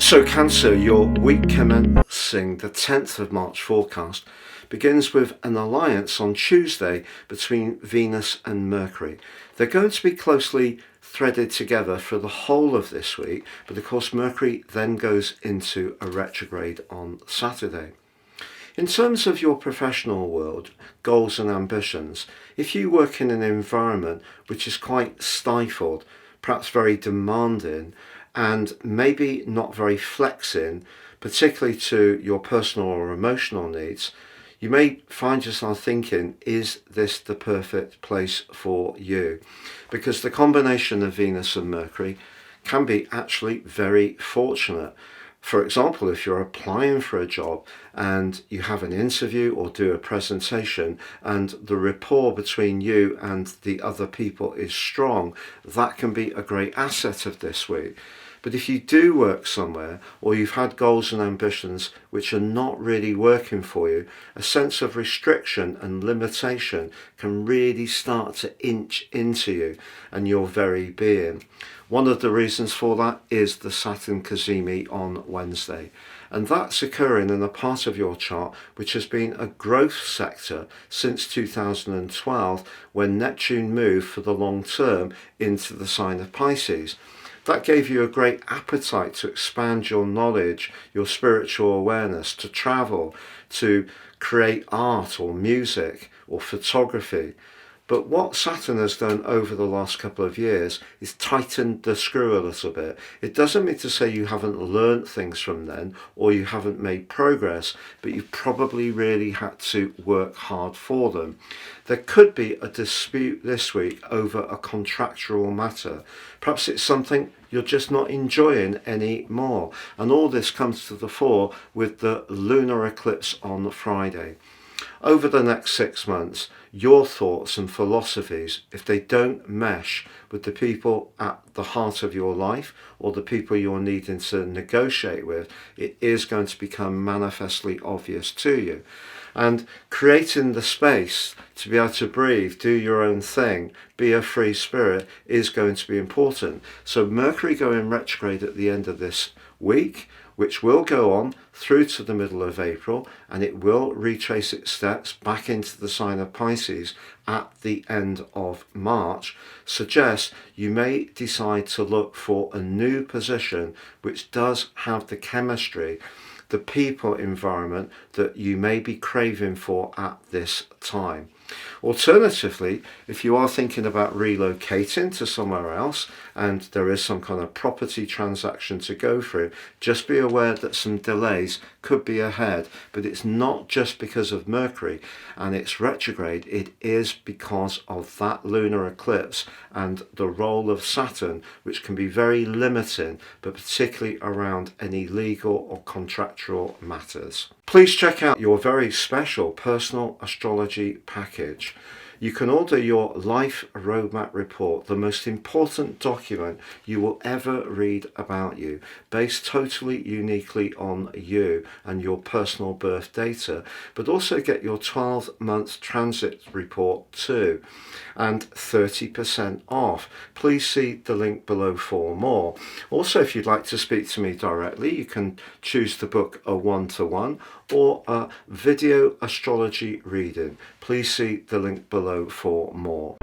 So Cancer, your week commencing the 10th of March forecast begins with an alliance on Tuesday between Venus and Mercury. They're going to be closely threaded together for the whole of this week, but of course Mercury then goes into a retrograde on Saturday. In terms of your professional world, goals and ambitions, if you work in an environment which is quite stifled, perhaps very demanding, and maybe not very flexing, particularly to your personal or emotional needs, you may find yourself thinking, is this the perfect place for you? Because the combination of Venus and Mercury can be actually very fortunate. For example, if you're applying for a job and you have an interview or do a presentation and the rapport between you and the other people is strong, that can be a great asset of this week. But if you do work somewhere or you've had goals and ambitions which are not really working for you, a sense of restriction and limitation can really start to inch into you and your very being. One of the reasons for that is the Saturn cazimi on Wednesday. And that's occurring in a part of your chart which has been a growth sector since 2012 when Neptune moved for the long term into the sign of Pisces. That gave you a great appetite to expand your knowledge, your spiritual awareness, to travel, to create art or music or photography. But what Saturn has done over the last couple of years is tightened the screw a little bit. It doesn't mean to say you haven't learnt things from then or you haven't made progress, but you've probably really had to work hard for them. There could be a dispute this week over a contractual matter. Perhaps it's something you're just not enjoying anymore. And all this comes to the fore with the lunar eclipse on Friday. Over the next 6 months, your thoughts and philosophies, if they don't mesh with the people at the heart of your life or the people you're needing to negotiate with, it is going to become manifestly obvious to you. And creating the space to be able to breathe, do your own thing, be a free spirit is going to be important. So Mercury going retrograde at the end of this week, which will go on through to the middle of April, and it will retrace its steps back into the sign of Pisces at the end of March, suggests you may decide to look for a new position which does have the chemistry, the people environment that you may be craving for at this time. Alternatively, if you are thinking about relocating to somewhere else and there is some kind of property transaction to go through, just be aware that some delays could be ahead. But it's not just because of Mercury and its retrograde, it is because of that lunar eclipse and the role of Saturn, which can be very limiting, but particularly around any legal or contractual matters. Please check out your very special personal astrology package. You can order your Life Roadmap Report, the most important document you will ever read about you, based totally uniquely on you and your personal birth data, but also get your 12-month transit report too, and 30% off. Please see the link below for more. Also, if you'd like to speak to me directly, you can choose to book a one-to-one or a video astrology reading. Please see the link below for more.